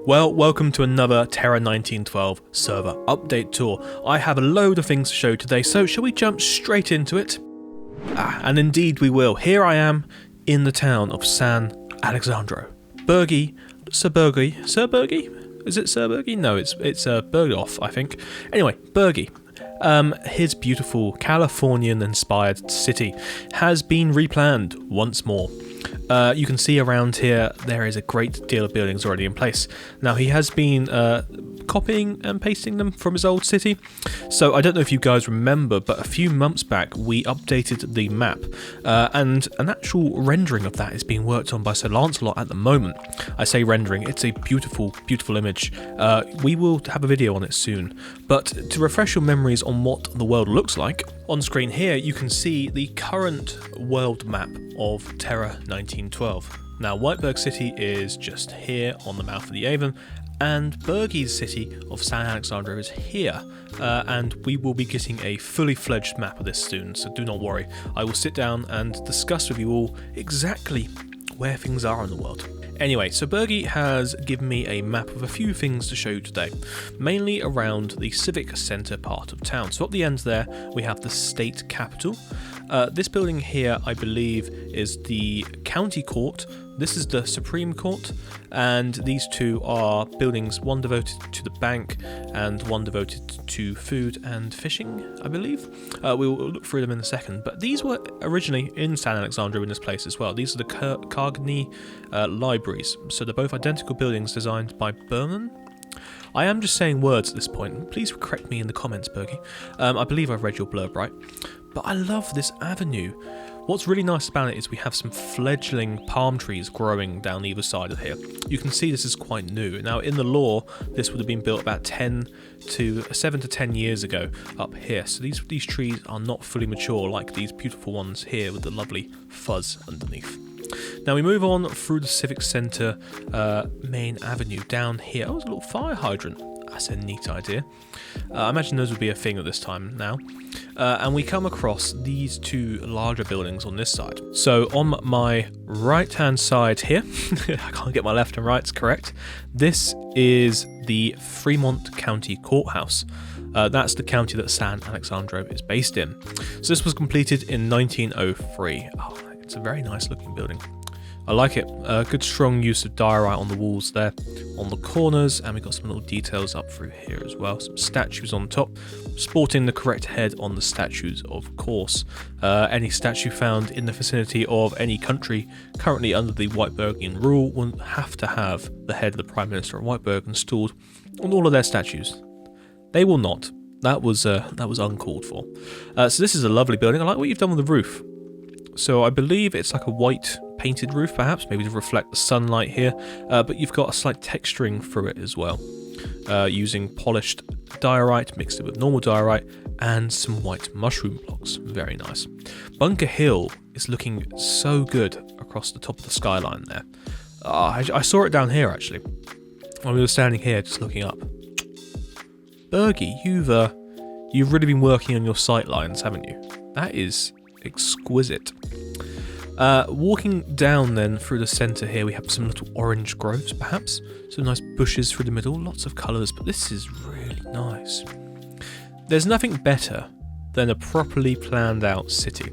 Well, welcome to another Terra 1912 server update tour. I have a load of things to show today, so shall we jump straight into it? And indeed we will. Here I am in the town of San Alexandro. Sir Bergie? Is it Sir Bergie? No, it's Bergdorf, I think. Anyway, Bergie. His beautiful Californian-inspired city has been replanned once more. You can see around here there is a great deal of buildings already in place. Now he has been copying and pasting them from his old city. So I don't know if you guys remember, but a few months back we updated the map and an actual rendering of that is being worked on by Sir Lancelot at the moment. I say rendering, it's a beautiful, beautiful image. We will have a video on it soon. But to refresh your memories on what the world looks like, on screen here you can see the current world map of Terra 1912. Now Whiteburg City is just here on the mouth of the Avon, and Bergie's city of San Alexandro is here, and we will be getting a fully fledged map of this soon, so do not worry. I will sit down and discuss with you all exactly where things are in the world. Anyway, so Bergie has given me a map of a few things to show you today, mainly around the civic centre part of town. So at the end there we have the state capital. This building here I believe is the county court. This is the Supreme Court, and these two are buildings, one devoted to the bank and one devoted to food and fishing, I believe. We will look through them in a second, but these were originally in San Alexandro in this place as well. These are the Cargny libraries, so they're both identical buildings designed by Bern. I am just saying words at this point. Please correct me in the comments, Bergie. I believe I've read your blurb right. But I love this avenue. What's really nice about it is we have some fledgling palm trees growing down either side of here. You can see this is quite new. Now in the lore, this would have been built about 7 to 10 years ago up here. So these trees are not fully mature like these beautiful ones here with the lovely fuzz underneath. Now we move on through the Civic Centre main avenue down here. Oh, there's a little fire hydrant. That's a neat idea. I imagine those would be a thing at this time now. And we come across these two larger buildings on this side. So on my right hand side here, I can't get my left and rights correct, this is the Fremont County Courthouse. That's the county that San Alexandro is based in. So this was completed in 1903. Oh, it's a very nice looking building. I like it. Good strong use of diorite on the walls there, on the corners, and we've got some little details up through here as well. Some statues on top, sporting the correct head on the statues, of course. Any statue found in the vicinity of any country currently under the Whiteburgian rule will have to have the head of the Prime Minister of Whiteburg installed on all of their statues. They will not. That was uncalled for. So this is a lovely building. I like what you've done with the roof. So I believe it's like a white painted roof perhaps, maybe to reflect the sunlight here, but you've got a slight texturing through it as well, using polished diorite, mixed it with normal diorite, and some white mushroom blocks. Very nice. Bunker Hill is looking so good across the top of the skyline there. I saw it down here actually, when we were standing here just looking up. Bergie, you've really been working on your sight lines, haven't you? That is exquisite. Walking down then through the centre here, we have some little orange groves perhaps, some nice bushes through the middle, lots of colours, but this is really nice. There's nothing better than a properly planned out city.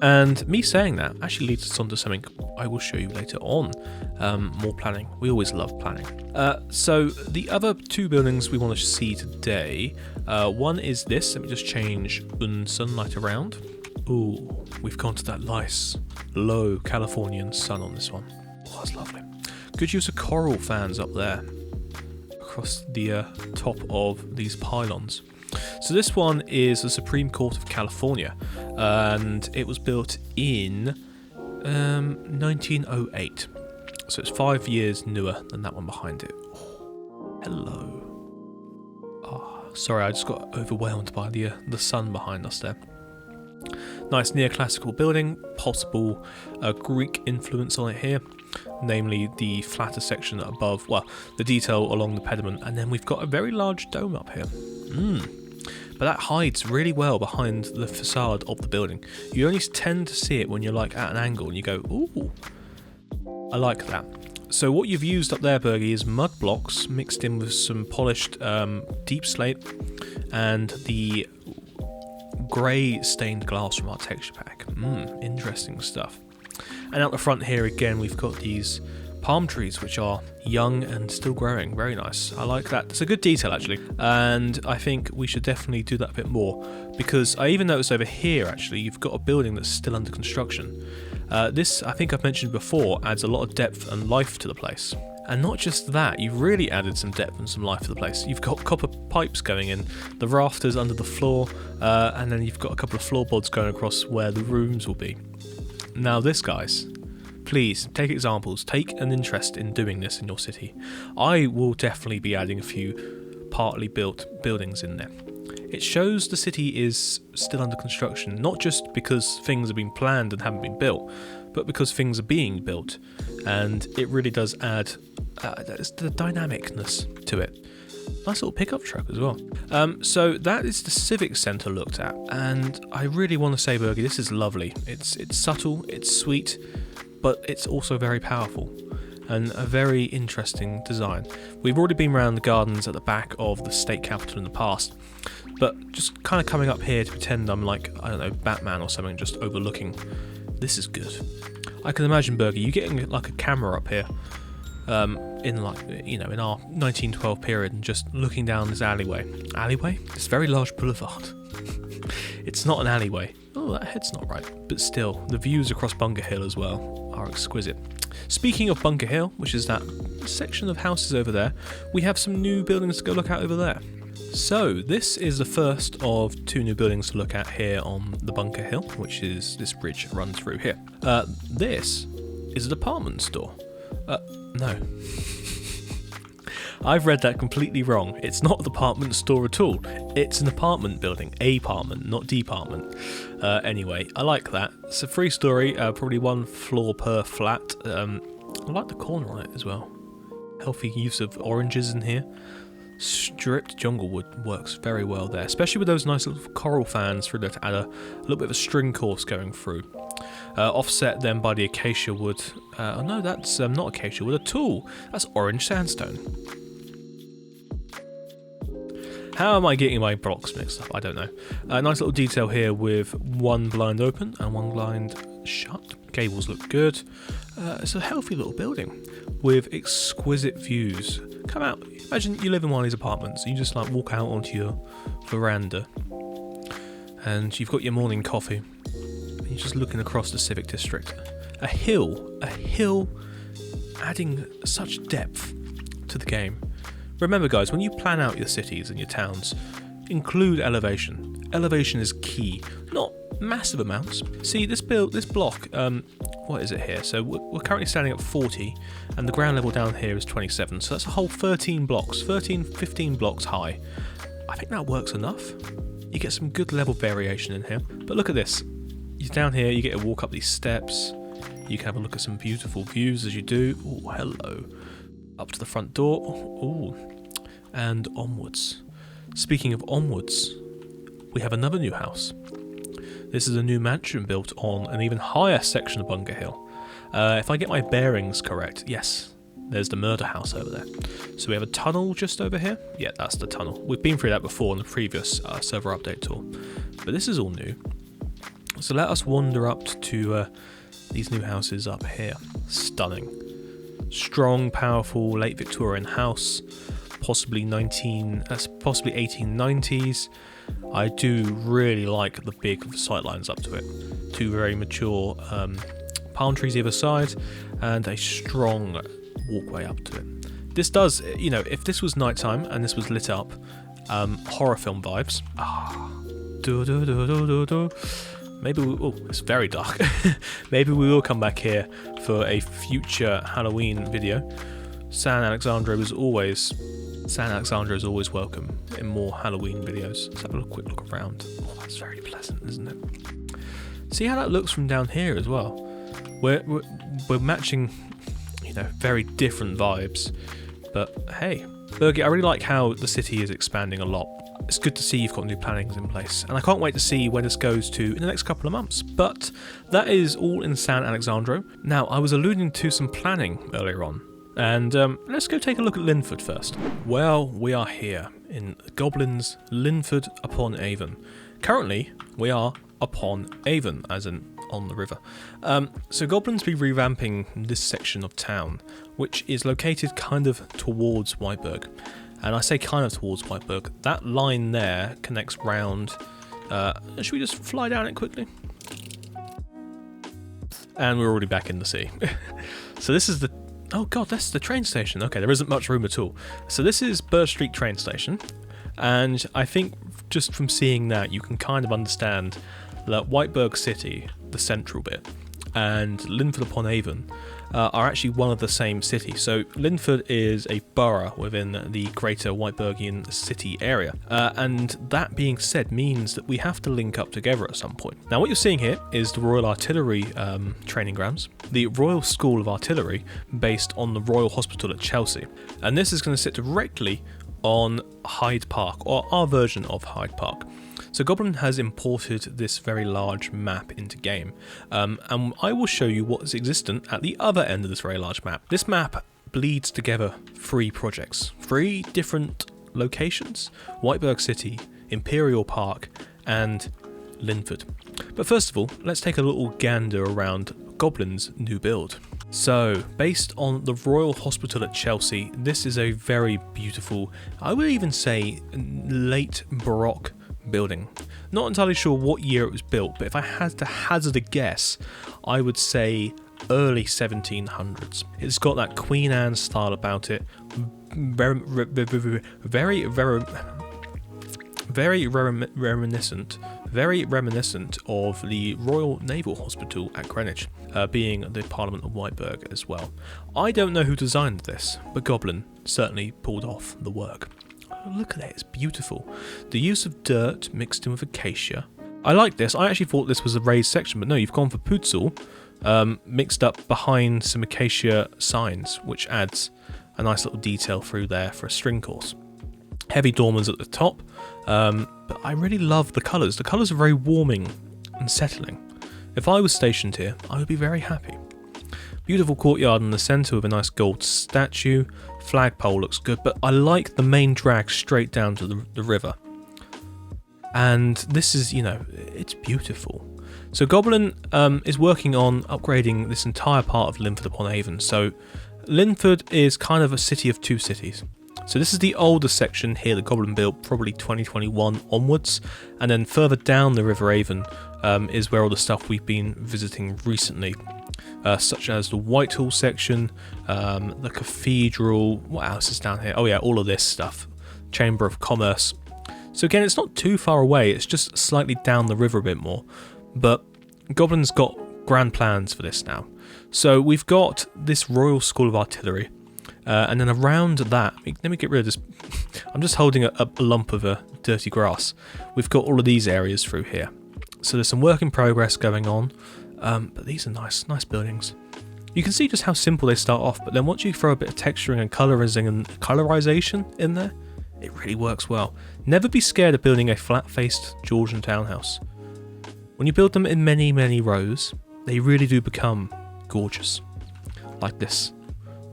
And me saying that actually leads us on to something I will show you later on. More planning. We always love planning. So the other two buildings we want to see today, one is this. Let me just change sunlight around. Ooh, we've gone to that nice, low Californian sun on this one. Oh, that's lovely. Good use of coral fans up there across the top of these pylons. So this one is the Supreme Court of California, and it was built in 1908. So it's 5 years newer than that one behind it. Oh, hello. Oh, sorry, I just got overwhelmed by the sun behind us there. Nice neoclassical building, possible Greek influence on it here, namely the flatter section above, well, the detail along the pediment, and then we've got a very large dome up here. But that hides really well behind the facade of the building. You only tend to see it when you're like at an angle and you go, ooh, I like that. So what you've used up there, Bergie, is mud blocks mixed in with some polished deep slate and the grey stained glass from our texture pack. Interesting stuff. And out the front here again, we've got these palm trees which are young and still growing. Very nice. I like that. It's a good detail actually, and I think we should definitely do that a bit more, because I even noticed over here actually you've got a building that's still under construction. This, I think I've mentioned before, adds a lot of depth and life to the place. And not just that, you've really added some depth and some life to the place. You've got copper pipes going in, the rafters under the floor, and then you've got a couple of floorboards going across where the rooms will be. Now this, guys, please take examples, take an interest in doing this in your city. I will definitely be adding a few partly built buildings in there. It shows the city is still under construction, not just because things have been planned and haven't been built, but because things are being built, and it really does add the dynamicness to it. Nice little pickup truck as well. So that is the Civic Centre looked at, and I really want to say, Bergie, this is lovely. It's subtle, it's sweet, but it's also very powerful and a very interesting design. We've already been around the gardens at the back of the state capitol in the past, but just kind of coming up here to pretend I'm like, I don't know, Batman or something, just overlooking. This is good. I can imagine, Bergie, you getting like a camera up here, in like, you know, in our 1912 period, and just looking down this alleyway. Alleyway? This very large boulevard. It's not an alleyway. Oh, that head's not right. But still, the views across Bunker Hill as well are exquisite. Speaking of Bunker Hill, which is that section of houses over there, we have some new buildings to go look at over there. So this is the first of two new buildings to look at here on the Bunker Hill, which is this bridge runs through here. This is a department store. No. I've read that completely wrong. It's not a department store at all. It's an apartment building. Apartment, not department. Anyway, I like that. It's a 3-story, probably 1 floor per flat. I like the corner on it as well. Healthy use of oranges in here. Stripped jungle wood works very well there, especially with those nice little coral fans through there to add a little bit of a string course going through. Offset then by the acacia wood. Oh no, that's not acacia wood at all. That's orange sandstone. How am I getting my blocks mixed up? I don't know. Nice little detail here with 1 blind open and 1 blind shut. Gables look good. It's a healthy little building with exquisite views. Come out. Imagine you live in one of these apartments. You just like walk out onto your veranda, and you've got your morning coffee, and you're just looking across the Civic District. A hill, adding such depth to the game. Remember, guys, when you plan out your cities and your towns, include elevation. Elevation is key, not massive amounts. See, this block, what is it here? So we're currently standing at 40, and the ground level down here is 27, so that's a whole 15 blocks high. I think that works enough. You get some good level variation in here. But look at this. You're down here, you get to walk up these steps. You can have a look at some beautiful views as you do. Oh, hello. Up to the front door. Oh, and onwards. Speaking of onwards, we have another new house. This is a new mansion built on an even higher section of Bunker Hill. If I get my bearings correct, yes, there's the murder house over there. So we have a tunnel just over here. Yeah, that's the tunnel. We've been through that before in the previous server update tour. But this is all new. So let us wander up to these new houses up here. Stunning. Strong, powerful, late Victorian house. Possibly 1890s. I do really like the big sightlines up to it. 2 very mature palm trees either side, and a strong walkway up to it. This does, you know, if this was nighttime and this was lit up, horror film vibes. Maybe it's very dark. Maybe we will come back here for a future Halloween video. San Alexandro is always welcome in more Halloween videos. Let's have a quick look around. Oh, that's very pleasant, isn't it? See how that looks from down here as well. We're matching, you know, very different vibes. But hey, Bergie, I really like how the city is expanding a lot. It's good to see you've got new plannings in place, and I can't wait to see where this goes to in the next couple of months. But that is all in San Alexandro. Now, I was alluding to some planning earlier on. And let's go take a look at Linford first. Well, we are here in Goblin's Linford-Upon-Avon. Currently, we are upon Avon, as in on the river. So Goblin's be revamping this section of town, which is located kind of towards Whiteburg. And I say kind of towards Whiteburg. That line there connects round. Should we just fly down it quickly? And we're already back in the sea. So this is the... Oh god, that's the train station. Okay, there isn't much room at all. So this is Bern Street train station. And I think just from seeing that, you can kind of understand that Whiteburg City, the central bit, and Linford-Upon-Avon are actually one of the same city. So Linford is a borough within the greater Whiteburgian city area. And that being said means that we have to link up together at some point. Now what you're seeing here is the Royal Artillery training grounds, the Royal School of Artillery based on the Royal Hospital at Chelsea. And this is going to sit directly on Hyde Park, or our version of Hyde Park. So Goblin has imported this very large map into game, and I will show you what is existent at the other end of this very large map. This map bleeds together 3 projects, 3 different locations: Whiteburg City, Imperial Park, and Linford. But first of all, let's take a little gander around Goblin's new build. So, based on the Royal Hospital at Chelsea, this is a very beautiful, I would even say late Baroque building. Not entirely sure what year it was built, but if I had to hazard a guess, I would say early 1700s. It's got that Queen Anne style about it, very reminiscent of the Royal Naval Hospital at Greenwich, being the Parliament of Whiteburg as well. I don't know who designed this, but Goblin certainly pulled off the work. Look at it, it's beautiful. The use of dirt mixed in with acacia. I like this. I actually thought this was a raised section, but no, you've gone for Putzel mixed up behind some acacia signs, which adds a nice little detail through there for a string course. Heavy dormers at the top, but I really love the colours. The colours are very warming and settling. If I was stationed here, I would be very happy. Beautiful courtyard in the centre with a nice gold statue. Flagpole looks good, but I like the main drag straight down to the river. And this is, you know, it's beautiful. So Goblin is working on upgrading this entire part of Linford-Upon-Avon. So Linford is kind of a city of 2 cities. So this is the older section here that Goblin built, probably 2021 onwards, and then further down the River Avon is where all the stuff we've been visiting recently, such as the Whitehall section, the Cathedral. What else is down here? Oh yeah, all of this stuff. Chamber of Commerce. So again, it's not too far away, it's just slightly down the river a bit more, but Goblin's got grand plans for this now. So we've got this Royal School of Artillery, and then around that, let me get rid of this. I'm just holding a lump of dirty grass. We've got all of these areas through here. So there's some work in progress going on, but these are nice buildings. You can see just how simple they start off, but then once you throw a bit of texturing and colorization in there, it really works well. Never be scared of building a flat-faced Georgian townhouse. When you build them in many, many rows, they really do become gorgeous. Like this,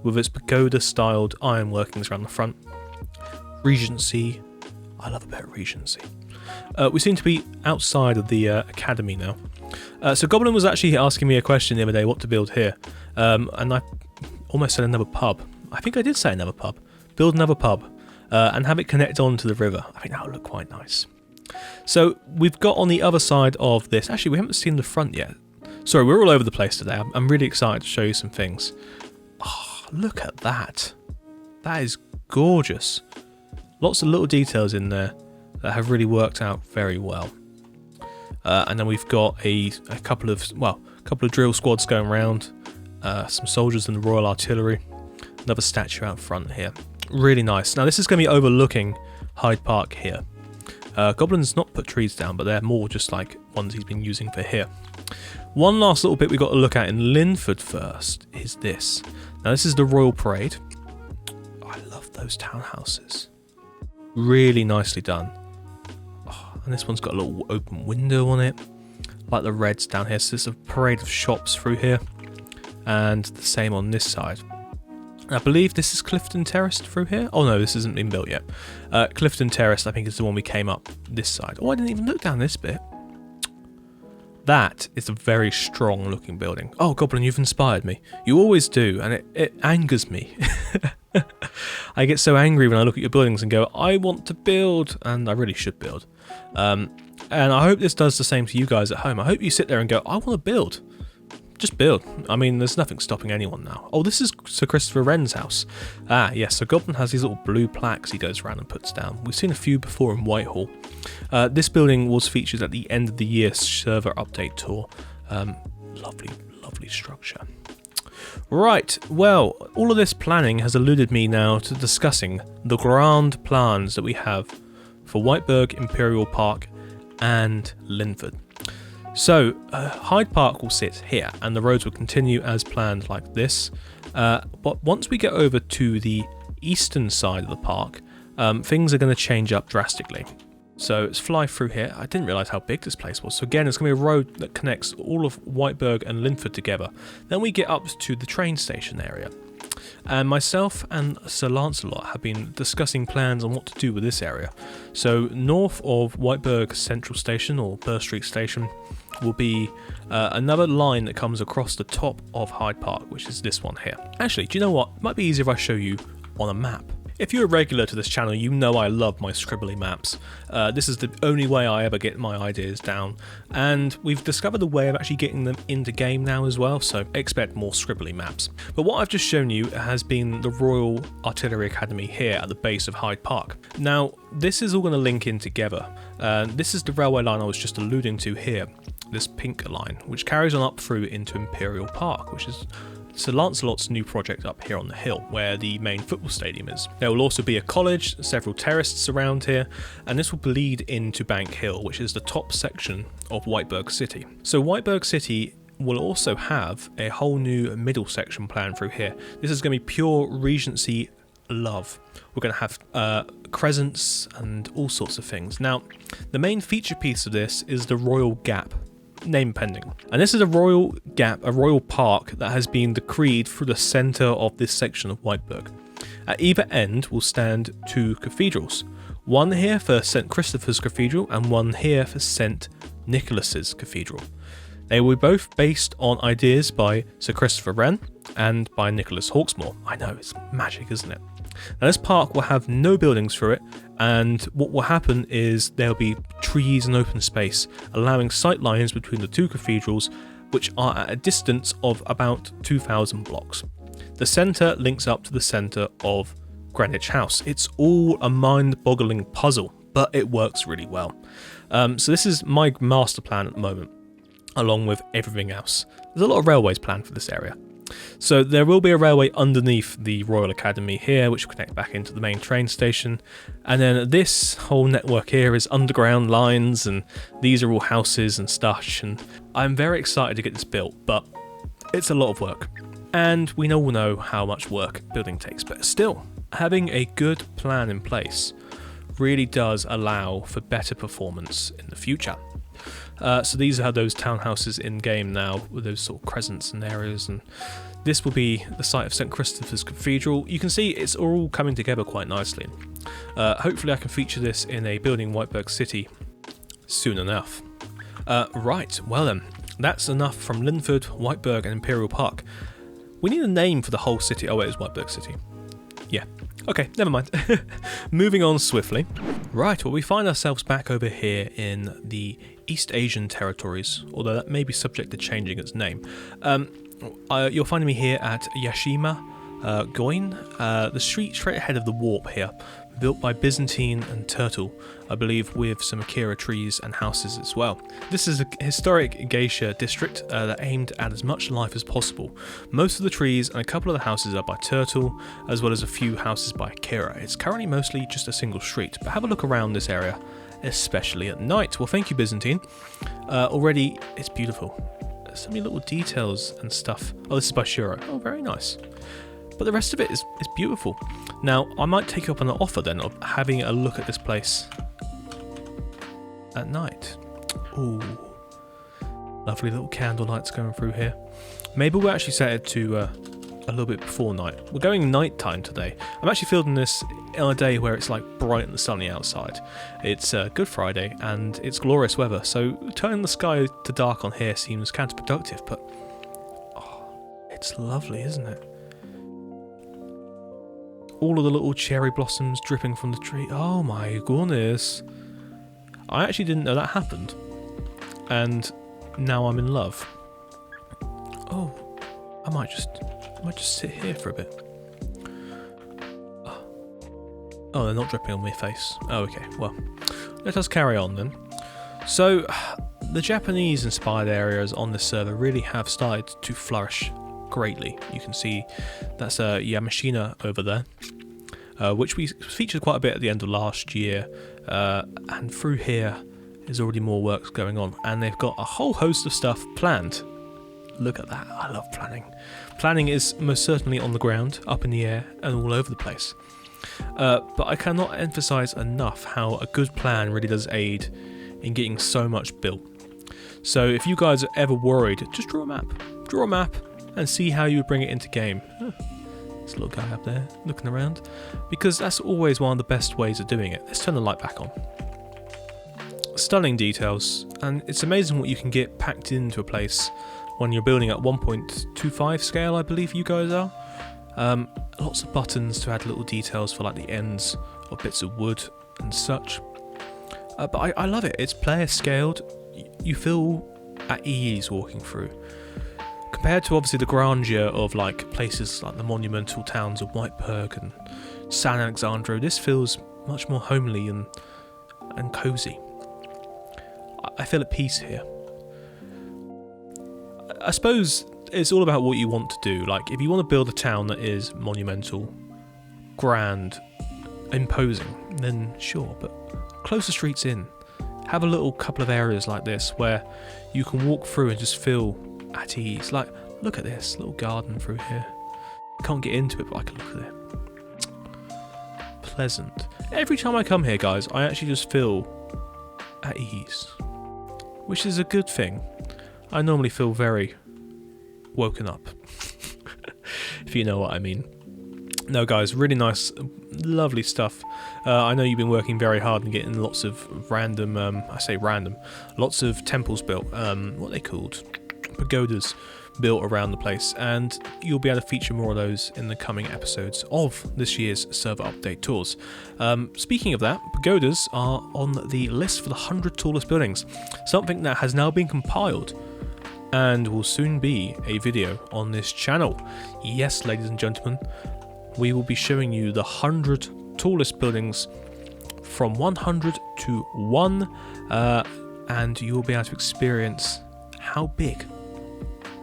with its pagoda-styled iron workings around the front. Regency. I love a bit of Regency. We seem to be outside of the academy now. So Goblin was actually asking me a question the other day, what to build here. And I almost said another pub. I think I did say another pub. Build another pub. And have it connect on to the river. I think that would look quite nice. So we've got on the other side of this, actually we haven't seen the front yet. Sorry, we're all over the place today. I'm really excited to show you some things. Oh, look at that. That is gorgeous. Lots of little details in there that have really worked out very well. And then we've got a couple of drill squads going around, some soldiers in the Royal Artillery, another statue out front here. Really nice. Now this is going to be overlooking Hyde Park here. Goblin's not put trees down, but they're more just like ones he's been using for here. One last little bit we've got to look at in Linford first is this. Now this is the Royal Parade. I love those townhouses. Really nicely done. Oh, and this one's got a little open window on it, like the Reds down here. So there's a parade of shops through here, and the same on this side. I believe this is Clifton Terrace through here. Oh no, this hasn't been built yet. Clifton Terrace, I think, is the one we came up this side. Oh, I didn't even look down this bit. That is a very strong looking building. Oh, Goblin, you've inspired me. You always do, and it angers me. I get so angry when I look at your buildings and go, I want to build, and I really should build. And I hope this does the same to you guys at home. I hope you sit there and go, I want to build. Just build. I mean, there's nothing stopping anyone now. Oh, this is Sir Christopher Wren's house. Ah, yes, so Goblin has these little blue plaques he goes around and puts down. We've seen a few before in Whitehall. This building was featured at the end of the year server update tour. Lovely, lovely structure. Right, well, all of this planning has eluded me now to discussing the grand plans that we have for Whiteburg Imperial Park and Linford. So, Hyde Park will sit here, and the roads will continue as planned like this. But once we get over to the eastern side of the park, things are going to change up drastically. So let's fly through here. I didn't realise how big this place was. So again, it's going to be a road that connects all of Whiteburg and Linford together. Then we get up to the train station area. And myself and Sir Lancelot have been discussing plans on what to do with this area. So north of Whiteburg Central Station, or Burr Street Station, will be another line that comes across the top of Hyde Park, which is this one here. Actually, do you know what? It might be easier if I show you on a map. If you're a regular to this channel, you know I love my scribbly maps. This is the only way I ever get my ideas down, and we've discovered a way of actually getting them into game now as well, so expect more scribbly maps. But what I've just shown you has been the Royal Artillery Academy here at the base of Hyde Park. Now, this is all going to link in together. This is the railway line I was just alluding to here, this pink line, which carries on up through into Imperial Park, which is Sir Lancelot's new project up here on the hill, where the main football stadium is. There will also be a college, several terraces around here, and this will bleed into Bank Hill, which is the top section of Whiteburg City. So Whiteburg City will also have a whole new middle section planned through here. This is going to be pure Regency love. We're going to have crescents and all sorts of things. Now, the main feature piece of this is the Royal Gap. Name pending. And this is a royal gap, a royal park that has been decreed through the centre of this section of Whiteburg. At either end will stand two cathedrals, one here for St Christopher's Cathedral and one here for St Nicholas's Cathedral. They were both based on ideas by Sir Christopher Wren and by Nicholas Hawksmoor. I know, it's magic, isn't it? Now, this park will have no buildings through it, and what will happen is there'll be trees and open space, allowing sight lines between the two cathedrals, which are at a distance of about 2,000 blocks. The centre links up to the centre of Greenwich House. It's all a mind-boggling puzzle, but it works really well. So this is my master plan at the moment, along with everything else. There's a lot of railways planned for this area. So there will be a railway underneath the Royal Academy here, which will connect back into the main train station. And then this whole network here is underground lines, and these are all houses and stuff. And I'm very excited to get this built, but it's a lot of work. And we all know how much work building takes, but still, having a good plan in place really does allow for better performance in the future. So these are those townhouses in game now, with those sort of crescents and areas, and this will be the site of St Christopher's Cathedral. You can see it's all coming together quite nicely. Hopefully I can feature this in a building Whiteburg City soon enough. Right, well then, that's enough from Linford, Whiteburg and Imperial Park. We need a name for the whole city. Oh, it is Whiteburg City. Yeah. Okay, never mind. Moving on swiftly. Right, well, we find ourselves back over here in the East Asian territories, although that may be subject to changing its name. You're finding me here at Yashima Goin, the street straight ahead of the warp here, built by Byzantine and Turtle, I believe with some Akira trees and houses as well. This is a historic geisha district that aimed at as much life as possible. Most of the trees and a couple of the houses are by Turtle, as well as a few houses by Akira. It's currently mostly just a single street, but have a look around this area, especially at night. Well, thank you, Byzantine. Already, it's beautiful. There's so many little details and stuff. Oh, this is by Shuro. Oh, very nice. But the rest of it is beautiful. Now, I might take you up on an offer then of having a look at this place at night. Ooh, lovely little candle lights going through here. Maybe we'll actually set it to a little bit before night. We're going nighttime today. I'm actually filming this on a day where it's like bright and sunny outside. It's Good Friday and it's glorious weather, so turning the sky to dark on here seems counterproductive, but oh, it's lovely, isn't it? All of the little cherry blossoms dripping from the tree. Oh my goodness. I actually didn't know that happened. And now I'm in love. Oh, I might just sit here for a bit. Oh, they're not dripping on my face. Oh, okay. Well, let us carry on then. So, the Japanese-inspired areas on this server really have started to flourish greatly. You can see that's Yamashina over there, which we featured quite a bit at the end of last year, and through here is already more works going on, and they've got a whole host of stuff planned. Look at that, I love planning. Planning is most certainly on the ground, up in the air, and all over the place. But I cannot emphasise enough how a good plan really does aid in getting so much built. So if you guys are ever worried, just draw a map. Draw a map and see how you would bring it into game. This little guy up there looking around. Because that's always one of the best ways of doing it. Let's turn the light back on. Stunning details, and it's amazing what you can get packed into a place when you're building at 1.25 scale, I believe you guys are. Lots of buttons to add little details for like the ends of bits of wood and such. But I love it. It's player scaled. You feel at ease walking through. Compared to obviously the grandeur of like places like the monumental towns of Whiteburg and San Alexandro, this feels much more homely and cosy. I feel at peace here. I suppose it's all about what you want to do. Like, if you want to build a town that is monumental, grand, imposing, then sure, but close the streets in. Have a little couple of areas like this where you can walk through and just feel at ease. Like, look at this little garden through here. Can't get into it, but I can look at it. Pleasant. Every time I come here, guys, I actually just feel at ease, which is a good thing. I normally feel very woken up, if you know what I mean. No, guys, really nice, lovely stuff. I know you've been working very hard and getting lots of random, I say random, lots of temples built, what are they called? Pagodas built around the place, and you'll be able to feature more of those in the coming episodes of this year's server update tours. Speaking of that, pagodas are on the list for the 100 tallest buildings, something that has now been compiled and will soon be a video on this channel. Yes, ladies and gentlemen, we will be showing you the 100 tallest buildings from 100 to 1, and you will be able to experience how big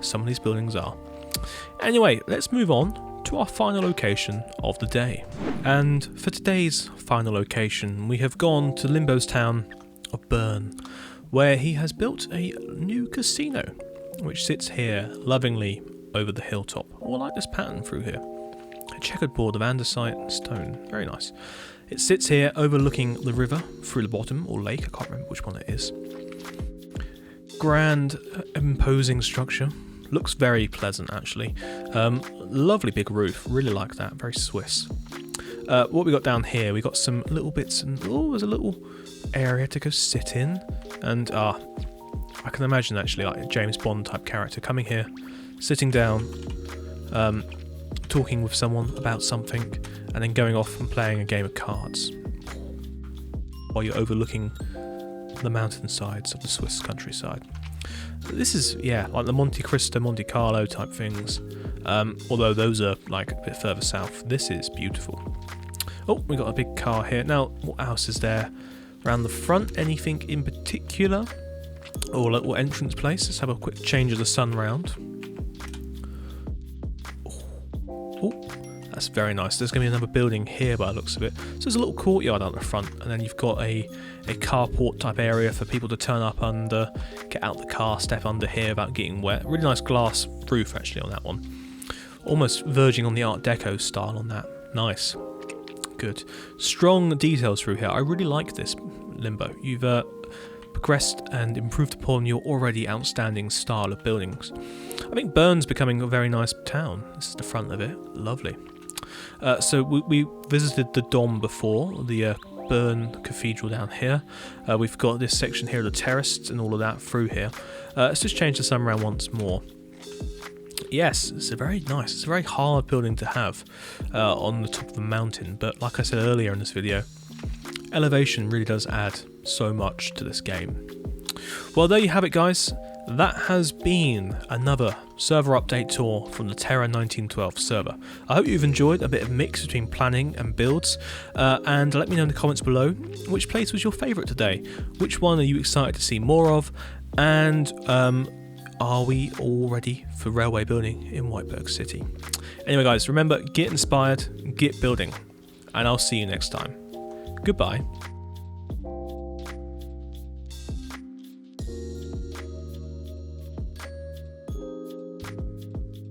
some of these buildings are. Anyway, let's move on to our final location of the day. And for today's final location, we have gone to Limbo's town of Bern, where he has built a new casino, which sits here lovingly over the hilltop. Oh, I like this pattern through here. A checkered board of andesite and stone. Very nice. It sits here overlooking the river through the bottom, or lake, I can't remember which one it is. Grand, imposing structure. Looks very pleasant, actually. Lovely big roof. Really like that. Very Swiss. What we got down here, we got some little bits, and oh, there's a little area to go sit in. And I can imagine actually like a James Bond type character coming here, sitting down, talking with someone about something, and then going off and playing a game of cards while you're overlooking the mountainsides of the Swiss countryside. This is, yeah, like the Monte Cristo, Monte Carlo type things, although those are like a bit further south. This is beautiful. Oh, we got a big car here. Now, what else is there around the front? Anything in particular? Or a little entrance place? Let's have a quick change of the sun round. Oh, that's very nice. There's going to be another building here by the looks of it. So there's a little courtyard out the front, and then you've got a carport type area for people to turn up under, get out the car, step under here without getting wet. Really nice glass roof actually on that one. Almost verging on the Art Deco style on that. Nice. Good. Strong details through here. I really like this Limbo. You've progressed and improved upon your already outstanding style of buildings. I think Bern's becoming a very nice town. This is the front of it. Lovely. So we visited the Dom before, the Bern Cathedral down here. We've got this section here of the terrace and all of that through here. Let's just change the sun around once more. Yes, it's a very nice, it's a very hard building to have on the top of a mountain, but like I said earlier in this video, elevation really does add so much to this game. Well, there you have it, guys. That has been another server update tour from the Terra 1912 server. I hope you've enjoyed a bit of mix between planning and builds, and let me know in the comments below which place was your favourite today, which one are you excited to see more of, and are we all ready for railway building in Whiteburg City? Anyway guys, remember, get inspired, get building, and I'll see you next time. Goodbye.